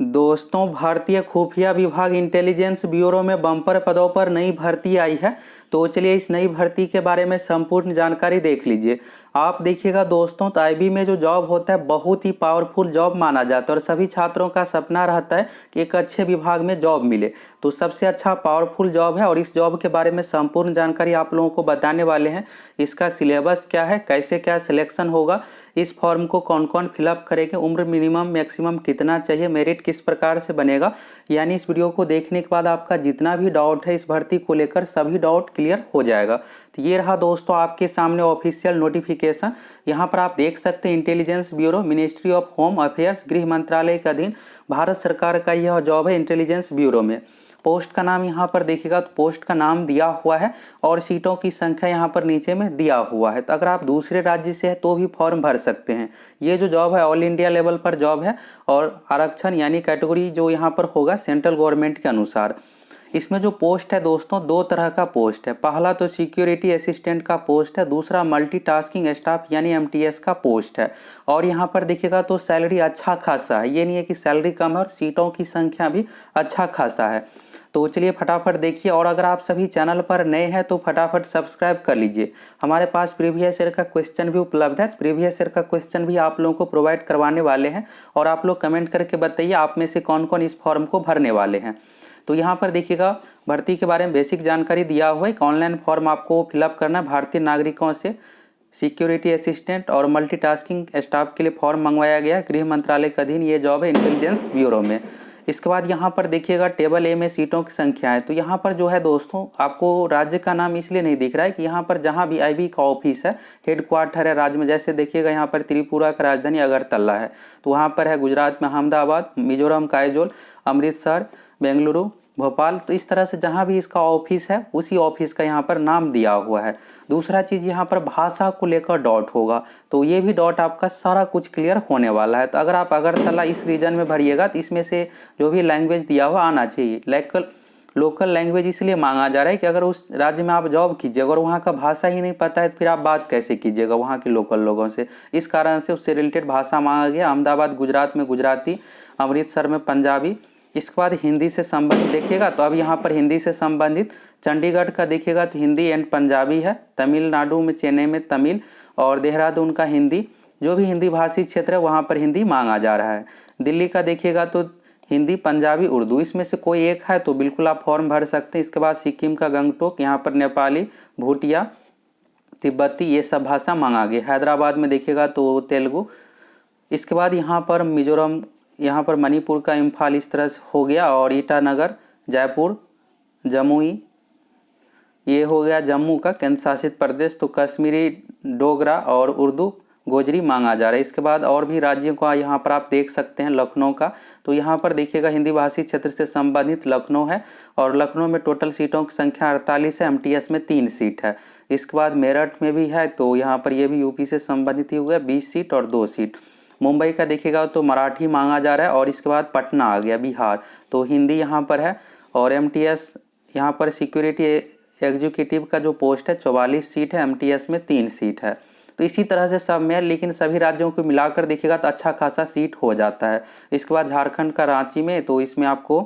दोस्तों, भारतीय खुफिया विभाग इंटेलिजेंस ब्यूरो में बम्पर पदों पर नई भर्ती आई है। तो चलिए इस नई भर्ती के बारे में संपूर्ण जानकारी देख लीजिए। आप देखिएगा दोस्तों, तो आईबी में जो जॉब होता है बहुत ही पावरफुल जॉब माना जाता है और सभी छात्रों का सपना रहता है कि एक अच्छे विभाग में जॉब मिले। तो सबसे अच्छा पावरफुल जॉब है और इस जॉब के बारे में संपूर्ण जानकारी आप लोगों को बताने वाले हैं। इसका सिलेबस क्या है, कैसे क्या सिलेक्शन होगा, इस फॉर्म को कौन कौन फिलअप करेंगे, उम्र मिनिमम मैक्सिमम कितना चाहिए, मेरिट किस प्रकार से बनेगा। यानी इस वीडियो को देखने के बाद आपका जितना भी डाउट है इस भर्ती को लेकर सभी डाउट क्लियर हो जाएगा। तो ये रहा दोस्तों आपके सामने ऑफिशियल नोटिफिकेशन। यहाँ पर आप देख सकते हैं intelligence bureau, ministry of home affairs, गृह मंत्रालय के अधीन भारत सरकार का यह जॉब है इंटेलिजेंस ब्यूरो में। पोस्ट का नाम यहाँ पर देखिएगा तो पोस्ट का नाम दिया हुआ है और सीटों की संख्या यहाँ पर नीचे में दिया हुआ है। तो अगर आप दूसरे राज्य से हैं तो भी फॉर्म भर सकते हैं। ये जो जॉब है ऑल इंडिया लेवल पर जॉब है और आरक्षण यानी कैटेगरी जो यहाँ पर होगा सेंट्रल गवर्नमेंट के अनुसार। इसमें जो पोस्ट है दोस्तों दो तरह का पोस्ट है। पहला तो सिक्योरिटी असिस्टेंट का पोस्ट है, दूसरा मल्टीटास्किंग स्टाफ यानी एमटीएस का पोस्ट है। और यहाँ पर देखिएगा तो सैलरी अच्छा खासा है, ये नहीं है कि सैलरी कम है, और सीटों की संख्या भी अच्छा खासा है। तो चलिए फटाफट देखिए। और अगर आप सभी चैनल पर नए हैं तो फटाफट सब्सक्राइब कर लीजिए। हमारे पास प्रीवियस ईयर का क्वेश्चन भी उपलब्ध है, प्रीवियस ईयर का क्वेश्चन भी आप लोगों को प्रोवाइड करवाने वाले हैं। और आप लोग कमेंट करके बताइए आप में से कौन कौन इस फॉर्म को भरने वाले हैं। तो यहाँ पर देखिएगा भर्ती के बारे में बेसिक जानकारी दिया हुआ है। एक ऑनलाइन फॉर्म आपको फिलअप करना है। भारतीय नागरिकों से सिक्योरिटी असिस्टेंट और मल्टीटास्किंग स्टाफ के लिए फॉर्म मंगवाया गया है। गृह मंत्रालय के अधीन ये जॉब है इंटेलिजेंस ब्यूरो में। इसके बाद यहाँ पर देखिएगा टेबल ए में सीटों की संख्या है। तो यहाँ पर जो है दोस्तों आपको राज्य का नाम इसलिए नहीं दिख रहा है कि यहाँ पर जहाँ भी आईबी का ऑफिस है, हेडक्वार्टर है राज्य में, जैसे देखिएगा यहाँ पर त्रिपुरा का राजधानी अगरतला है, तो वहाँ पर है गुजरात में अहमदाबाद, मिजोरम का आइजोल, अमृतसर, बेंगलुरु, भोपाल। तो इस तरह से जहाँ भी इसका ऑफिस है उसी ऑफिस का यहाँ पर नाम दिया हुआ है। दूसरा चीज़ यहाँ पर भाषा को लेकर डॉट होगा, तो ये भी डॉट आपका सारा कुछ क्लियर होने वाला है। तो अगर आप अगरतला इस रीजन में भरिएगा तो इसमें से जो भी लैंग्वेज दिया हुआ आना चाहिए। लोकल लैंग्वेज इसलिए मांगा जा रहा है कि अगर उस राज्य में आप जॉब कीजिए अगर वहाँ का भाषा ही नहीं पता है तो फिर आप बात कैसे कीजिएगा वहाँ के लोकल लोगों से। इस कारण से उससे रिलेटेड भाषा मांगा गया। अहमदाबाद गुजरात में गुजराती, अमृतसर में पंजाबी। इसके बाद हिंदी से संबंधित देखिएगा तो अब यहाँ पर हिंदी से संबंधित चंडीगढ़ का देखिएगा तो हिंदी एंड पंजाबी है। तमिलनाडु में चेन्नई में तमिल और देहरादून का हिंदी, जो भी हिंदी भाषी क्षेत्र है वहाँ पर हिंदी मांगा जा रहा है। दिल्ली का देखिएगा तो हिंदी, पंजाबी, उर्दू, इसमें से कोई एक है तो बिल्कुल आप फॉर्म भर सकते हैं। इसके बाद सिक्किम का गंगटोक, यहाँ पर नेपाली, भूटिया, तिब्बती, ये सब भाषा मांगा गया। हैदराबाद में देखिएगा तो तेलुगु। इसके बाद यहाँ पर मिजोरम, यहाँ पर मणिपुर का इम्फाल, इस तरह से हो गया। और ईटानगर, जयपुर, जमुई, ये हो गया जम्मू का केंद्र शासित प्रदेश। तो कश्मीरी, डोगरा और उर्दू, गोजरी मांगा जा रहा है। इसके बाद और भी राज्यों का यहाँ पर आप देख सकते हैं। लखनऊ का, तो यहाँ पर देखिएगा हिंदी भाषी क्षेत्र से संबंधित लखनऊ है और लखनऊ में टोटल सीटों की संख्या 48 है, एमटीएस में 3 सीट है। इसके बाद मेरठ में भी है, तो यहाँ पर ये भी यूपी से संबंधित ही हुआ, 20 सीट और 2 सीट। मुंबई का देखिएगा तो मराठी मांगा जा रहा है। और इसके बाद पटना आ गया बिहार, तो हिंदी यहाँ पर है। और एमटीएस यहाँ पर सिक्योरिटी एग्जीक्यूटिव का जो पोस्ट है 44 सीट है, एमटीएस में 3 सीट है। तो इसी तरह से सब में, लेकिन सभी राज्यों को मिलाकर देखिएगा तो अच्छा खासा सीट हो जाता है। इसके बाद झारखंड का रांची में, तो इसमें आपको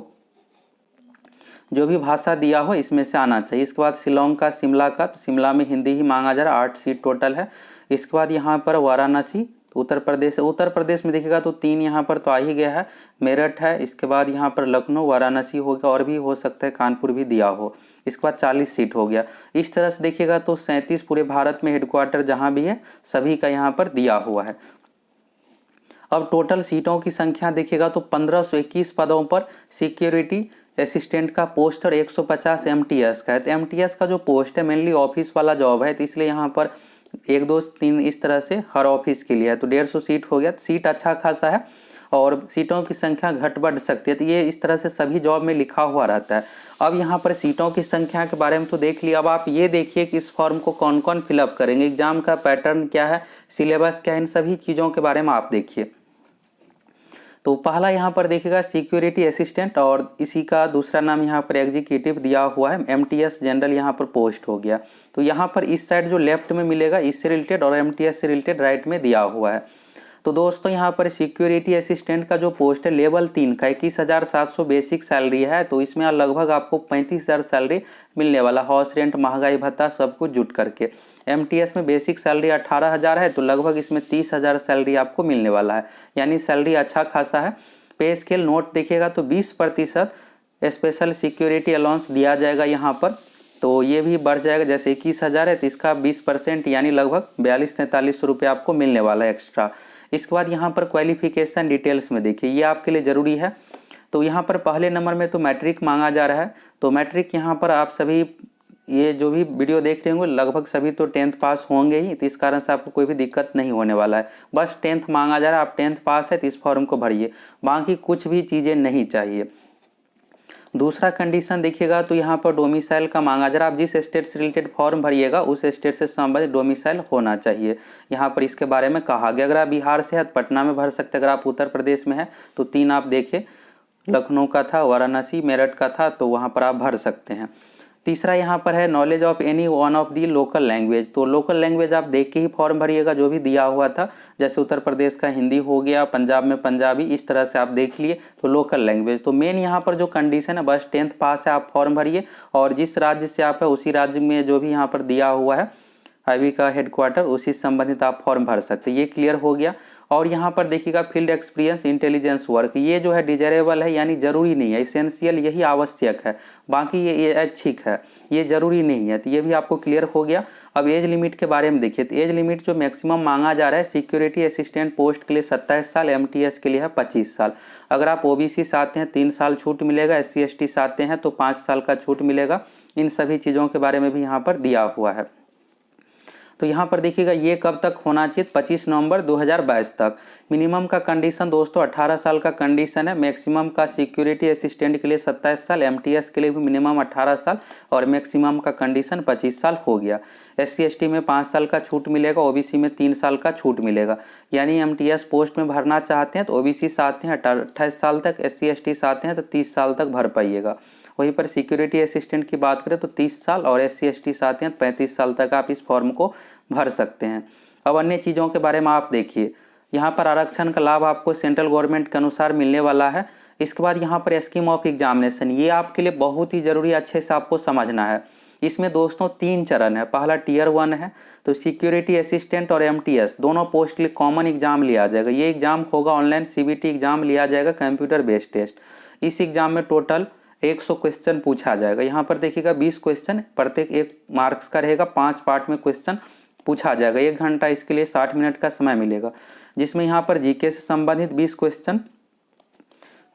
जो भी भाषा दिया हो इसमें से आना चाहिए। इसके बाद शिलोंग का, शिमला का, तो शिमला में हिंदी ही मांगा जा रहा है, 8 सीट टोटल है। इसके बाद यहाँ पर वाराणसी, उत्तर प्रदेश, उत्तर प्रदेश में देखिएगा तो 3 यहाँ पर तो आ ही गया है, मेरठ है। इसके बाद यहाँ पर लखनऊ, वाराणसी हो गया, और भी हो सकता है कानपुर भी दिया हो। इसके बाद 40 सीट हो गया। इस तरह से देखिएगा तो 37 पूरे भारत में हेडक्वार्टर जहाँ भी है सभी का यहाँ पर दिया हुआ है। अब टोटल सीटों की संख्या देखिएगा तो 1521 पदों पर सिक्योरिटी असिस्टेंट का पोस्ट और 150 एमटीएस का है। तो एमटीएस का जो पोस्ट है मेनली ऑफिस वाला जॉब है, तो इसलिए यहाँ पर 1 2 3 इस तरह से हर ऑफिस के लिए है। तो 150 सीट हो गया। तो सीट अच्छा खासा है और सीटों की संख्या घट बढ़ सकती है। तो ये इस तरह से सभी जॉब में लिखा हुआ रहता है। अब यहाँ पर सीटों की संख्या के बारे में तो देख लिया। अब आप ये देखिए कि इस फॉर्म को कौन कौन फिलअप करेंगे, एग्जाम का पैटर्न क्या है, सिलेबस क्या है, इन सभी चीज़ों के बारे में आप देखिए। तो पहला यहाँ पर देखिएगा सिक्योरिटी असिस्टेंट और इसी का दूसरा नाम यहाँ पर एग्जीक्यूटिव दिया हुआ है। एमटीएस जनरल यहाँ पर पोस्ट हो गया। तो यहाँ पर इस साइड जो लेफ्ट में मिलेगा इससे रिलेटेड और एमटीएस से रिलेटेड राइट में दिया हुआ है। तो दोस्तों यहाँ पर सिक्योरिटी असिस्टेंट का जो पोस्ट है लेवल 3 का 21,700 बेसिक सैलरी है, तो इसमें लगभग आपको 35,000 सैलरी मिलने वाला, हाउस रेंट, महंगाई भत्ता सब कुछ जुट करके। MTS में बेसिक सैलरी 18,000 है, तो लगभग इसमें 30,000 सैलरी आपको मिलने वाला है, यानी सैलरी अच्छा खासा है। पे स्केल नोट देखिएगा तो 20% स्पेशल सिक्योरिटी अलाउंस दिया जाएगा यहाँ पर, तो ये भी बढ़ जाएगा। जैसे 21,000 है तो इसका 20% यानी लगभग 42-43 रुपये आपको मिलने वाला है एक्स्ट्रा। इसके बाद यहाँ पर क्वालिफिकेशन डिटेल्स में देखिए, ये आपके लिए ज़रूरी है। तो यहाँ पर पहले नंबर में तो मैट्रिक मांगा जा रहा है, तो मैट्रिक यहाँ पर आप सभी ये जो भी वीडियो देख रहे होंगे लगभग सभी तो 10th पास होंगे ही, तो इस कारण से आपको कोई भी दिक्कत नहीं होने वाला है। बस 10th मांगा जा रहा है, आप 10th पास है तो इस फॉर्म को भरिए, बाकी कुछ भी चीज़ें नहीं चाहिए। दूसरा कंडीशन देखिएगा तो यहाँ पर डोमिसाइल का मांगा जा रहा है, आप जिस स्टेट से रिलेटेड फॉर्म भरिएगा उस स्टेट से संबंधित डोमिसाइल होना चाहिए। यहाँ पर इसके बारे में कहा गया, अगर आप बिहार से हैं तो पटना में भर सकते हैं, अगर आप उत्तर प्रदेश में हैं तो 3 आप देखिए, लखनऊ का था, वाराणसी, मेरठ का था, तो वहाँ पर आप भर सकते हैं। तीसरा यहाँ पर है knowledge of any one of the local language, तो लोकल लैंग्वेज आप देख के ही फॉर्म भरिएगा जो भी दिया हुआ था, जैसे उत्तर प्रदेश का हिंदी हो गया, पंजाब में पंजाबी, इस तरह से आप देख लिए, तो लोकल लैंग्वेज। तो मेन यहाँ पर जो कंडीशन है बस 10th पास है, आप फॉर्म भरिए, और जिस राज्य से आप है उसी राज्य में जो भी यहाँ पर दिया हुआ है IB का हेडक्वार्टर, उसी से संबंधित आप फॉर्म भर सकते हैं। ये क्लियर हो गया। और यहाँ पर देखिएगा फील्ड एक्सपीरियंस इंटेलिजेंस वर्क, ये जो है डिजायरेबल है, यानी जरूरी नहीं है, इसेंशियल यही आवश्यक है, बाकी ये ऐच्छिक है, ये जरूरी नहीं है, तो ये भी आपको क्लियर हो गया। अब एज लिमिट के बारे में देखिए, तो एज लिमिट जो मैक्सिमम मांगा जा रहा है सिक्योरिटी असिस्टेंट पोस्ट के लिए 27 साल, MTS के लिए है 25 साल। अगर आप OBC से आते हैं 3 साल छूट मिलेगा, SC ST से आते हैं तो 5 साल का छूट मिलेगा। इन सभी चीज़ों के बारे में भी यहाँ पर दिया हुआ है। तो यहाँ पर देखिएगा ये कब तक होना चाहिए, 25 नवंबर 2022 तक। मिनिमम का कंडीशन दोस्तों 18 साल का कंडीशन है, मैक्सिमम का सिक्योरिटी असिस्टेंट के लिए 27 साल, MTS के लिए भी मिनिमम 18 साल और मैक्सिमम का कंडीशन 25 साल हो गया। SC ST में 5 साल का छूट मिलेगा, OBC में 3 साल का छूट मिलेगा। यानी MTS पोस्ट में भरना चाहते हैं तो OBC से आते हैं 28 साल तक, SC ST से आते हैं तो 30 साल तक भर पाइएगा। वहीं पर सिक्योरिटी असिस्टेंट की बात करें तो 30 साल और SC ST से आते हैं 35 साल तक आप इस फॉर्म को भर सकते हैं। अब अन्य चीज़ों के बारे में आप देखिए, यहाँ पर आरक्षण का लाभ आपको सेंट्रल गवर्नमेंट के अनुसार मिलने वाला है। इसके बाद यहाँ पर स्कीम ऑफ एग्जामिनेशन, ये आपके लिए बहुत ही ज़रूरी, अच्छे से आपको समझना है। इसमें दोस्तों 3 चरण है। पहला Tier 1 है, तो सिक्योरिटी असिस्टेंट और MTS दोनों पोस्ट के लिए कॉमन एग्जाम लिया जाएगा। ये एग्जाम होगा ऑनलाइन, CBT एग्जाम लिया जाएगा, कंप्यूटर बेस्ड टेस्ट। इस एग्जाम में टोटल 100 क्वेश्चन पूछा जाएगा। यहाँ पर देखिएगा 20 क्वेश्चन, प्रत्येक 1 मार्क्स का रहेगा, 5 पार्ट में क्वेश्चन पूछा जाएगा। 1 घंटा इसके लिए 60 मिनट का समय मिलेगा, जिसमें यहाँ पर GK से संबंधित 20 क्वेश्चन,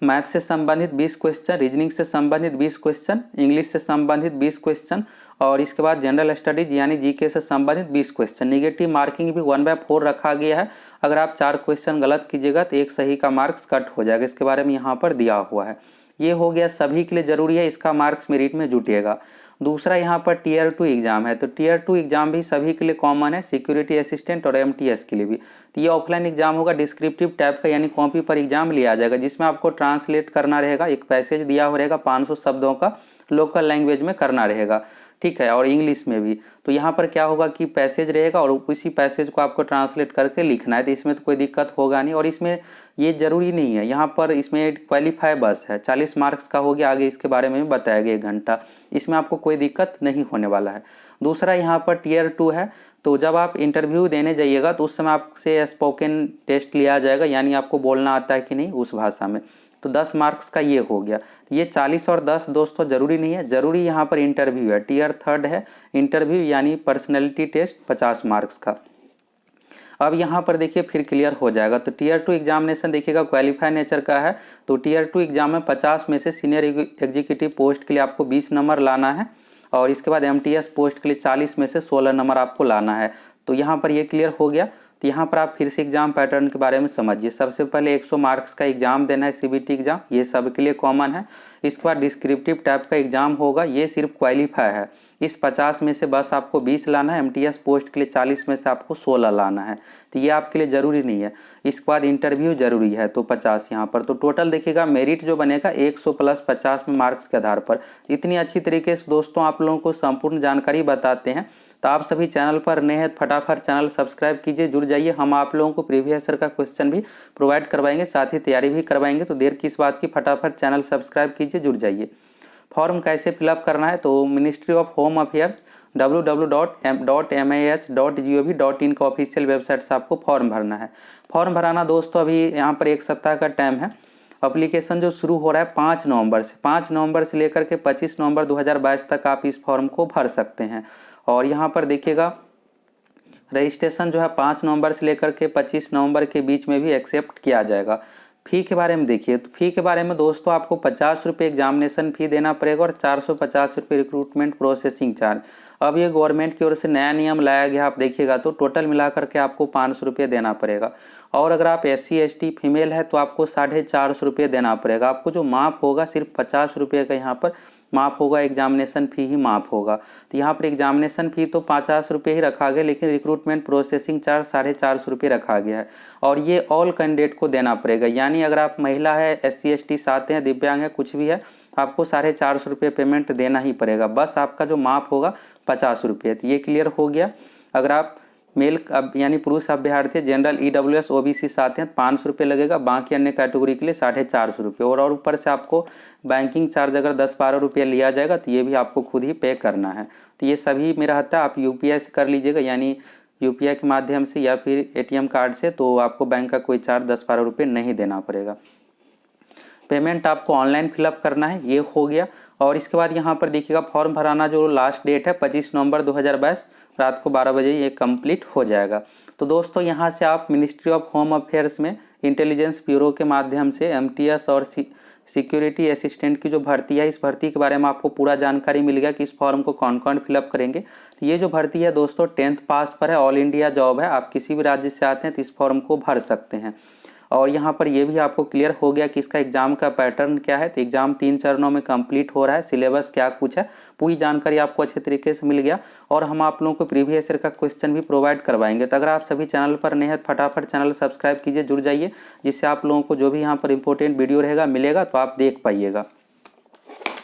मैथ से संबंधित 20 क्वेश्चन, रीजनिंग से संबंधित 20 क्वेश्चन, इंग्लिश से संबंधित 20 क्वेश्चन, और इसके बाद जनरल स्टडीज यानी GK से संबंधित 20 क्वेश्चन। नेगेटिव मार्किंग भी 1/4 रखा गया है, अगर आप 4 क्वेश्चन गलत कीजिएगा तो 1 सही का मार्क्स कट हो जाएगा। इसके बारे में यहाँ पर दिया हुआ है। ये हो गया, सभी के लिए जरूरी है, इसका मार्क्स मेरिट में जुटेगा। दूसरा यहाँ पर Tier 2 एग्जाम है, तो Tier 2 एग्जाम भी सभी के लिए कॉमन है, सिक्योरिटी असिस्टेंट और MTS के लिए भी। तो ये ऑफलाइन एग्जाम होगा, डिस्क्रिप्टिव टाइप का, यानी कॉपी पर एग्जाम लिया जाएगा, जिसमें आपको ट्रांसलेट करना रहेगा। एक पैसेज दिया हो रहेगा 500 शब्दों का, लोकल लैंग्वेज में करना रहेगा, ठीक है, और इंग्लिश में भी। तो यहाँ पर क्या होगा कि पैसेज रहेगा और उसी पैसेज को आपको ट्रांसलेट करके लिखना है, तो इसमें तो कोई दिक्कत होगा नहीं। और इसमें ये जरूरी नहीं है, यहाँ पर इसमें क्वालिफाई बस है, 40 मार्क्स का हो गया, आगे इसके बारे में भी बताया गया 1 घंटा, इसमें आपको कोई दिक्कत नहीं होने वाला है। दूसरा यहाँ पर Tier 2 है, तो जब आप इंटरव्यू देने जाइएगा तो उस समय आपसे स्पोकन टेस्ट लिया जाएगा, यानी आपको बोलना आता है कि नहीं उस भाषा में, तो 10 मार्क्स का ये हो गया। ये 40 और 10 दोस्तों जरूरी नहीं है, जरूरी यहाँ पर इंटरव्यू है। Tier 3 है इंटरव्यू, यानी पर्सनैलिटी टेस्ट 50 मार्क्स का। अब यहाँ पर देखिए फिर क्लियर हो जाएगा। तो Tier 2 एग्जामिनेशन देखिएगा क्वालिफाई नेचर का है, तो Tier 2 एग्जाम में 50 में से सीनियर एग्जीक्यूटिव पोस्ट के लिए आपको 20 नंबर लाना है, और इसके बाद MTS पोस्ट के लिए 40 में से 16 नंबर आपको लाना है। तो यहाँ पर ये क्लियर हो गया। तो यहाँ पर आप फिर से एग्जाम पैटर्न के बारे में समझिए। सबसे पहले 100 मार्क्स का एग्जाम देना है, CBT एग्जाम, ये सबके लिए कॉमन है। इसके बाद डिस्क्रिप्टिव टाइप का एग्जाम होगा, ये सिर्फ क्वालिफाई है। इस 50 में से बस आपको 20 लाना है, MTS पोस्ट के लिए 40 में से आपको 16 लाना है, तो ये आपके लिए ज़रूरी नहीं है। इसके बाद इंटरव्यू जरूरी है, तो 50 यहाँ पर। तो टोटल देखिएगा मेरिट जो बनेगा 100 + 50 में मार्क्स के आधार पर। इतनी अच्छी तरीके से दोस्तों आप लोगों को संपूर्ण जानकारी बताते हैं, तो आप सभी चैनल पर नए हैं, फटाफट चैनल सब्सक्राइब कीजिए, जुड़ जाइए। हम आप लोगों को प्रीवियस ईयर का क्वेश्चन भी प्रोवाइड करवाएंगे, साथ ही तैयारी भी करवाएंगे। तो देर किस बात की, फटाफट चैनल सब्सक्राइब कीजिए, जुड़ जाइए। फॉर्म कैसे फिलअप करना है, तो ministry of home affairs www.mah.gov.in का ऑफिशियल वेबसाइट से आपको फॉर्म भरना है। फॉर्म भराना दोस्तों अभी यहाँ पर 1 सप्ताह का टाइम है। एप्लीकेशन जो शुरू हो रहा है 5 नवंबर से लेकर के 25 नवंबर 2022 तक आप इस फॉर्म को भर सकते हैं। और यहाँ पर देखिएगा रजिस्ट्रेशन जो है 5 नवंबर से लेकर के 25 नवंबर के बीच में भी एक्सेप्ट किया जाएगा। फ़ी के बारे में देखिए, तो फ़ी के बारे में दोस्तों आपको 50 रुपये एग्जामिनेशन फ़ी देना पड़ेगा और 450 रुपये रिक्रूटमेंट प्रोसेसिंग चार्ज। अब ये गवर्नमेंट की ओर से नया नियम लाया गया, आप देखिएगा तो टोटल मिलाकर के आपको 500 रुपये देना पड़ेगा। और अगर आप SC ST फीमेल है तो आपको 450 रुपये देना पड़ेगा। आपको जो माफ़ होगा सिर्फ 50 रुपये का यहाँ पर माफ़ होगा, एग्जामिनेशन फ़ी ही माफ़ होगा। तो यहाँ पर एग्जामिनेशन फ़ी तो 50 रुपये ही रखा गया, लेकिन रिक्रूटमेंट प्रोसेसिंग चार्ज 450 रुपये रखा गया है। और ये ऑल कैंडिडेट को देना पड़ेगा, यानी अगर आप महिला है, SC ST साथ हैं, दिव्यांग है, कुछ भी है, आपको 450 रुपये पेमेंट देना ही पड़ेगा। बस आपका जो माफ़ होगा 50 रुपये। तो ये क्लियर हो गया। अगर आप मेल यानी पुरुष अभ्यर्थी जनरल EWS OBC साथ हैं 500 रुपये लगेगा, बाकी अन्य कैटेगरी के लिए 450 रुपये। और ऊपर से आपको बैंकिंग चार्ज अगर 10-12 रुपये लिया जाएगा तो ये भी आपको खुद ही पे करना है। तो ये सभी में रहता है, आप UPI से कर लीजिएगा, यानी UPI के माध्यम से या फिर ATM कार्ड से, तो आपको बैंक का कोई चार्ज 10-12 रुपये नहीं देना पड़ेगा। पेमेंट आपको ऑनलाइन फिलअप करना है, ये हो गया। और इसके बाद यहाँ पर देखिएगा फॉर्म भराना जो लास्ट डेट है 25 नवंबर 2022 रात को 12 बजे ये कंप्लीट हो जाएगा। तो दोस्तों यहाँ से आप मिनिस्ट्री ऑफ होम अफेयर्स में इंटेलिजेंस ब्यूरो के माध्यम से MTS और सिक्योरिटी असिस्टेंट की जो भर्ती है, इस भर्ती के बारे में आपको पूरा जानकारी मिल गया कि इस फॉर्म को कौन कौन फिलअप करेंगे। तो ये जो भर्ती है दोस्तों 10th पास पर है, ऑल इंडिया जॉब है, आप किसी भी राज्य से आते हैं तो इस फॉर्म को भर सकते हैं। और यहाँ पर ये भी आपको क्लियर हो गया कि इसका एग्जाम का पैटर्न क्या है। तो एग्जाम 3 चरणों में कंप्लीट हो रहा है, सिलेबस क्या कुछ है, पूरी जानकारी आपको अच्छे तरीके से मिल गया। और हम आप लोगों को प्रीवियस ईयर का क्वेश्चन भी प्रोवाइड करवाएंगे। तो अगर आप सभी चैनल पर नए हैं, फटाफट चैनल सब्सक्राइब कीजिए, जुड़ जाइए, जिससे आप लोगों को जो भी यहाँ पर इंपॉर्टेंट वीडियो रहेगा मिलेगा तो आप देख पाइएगा।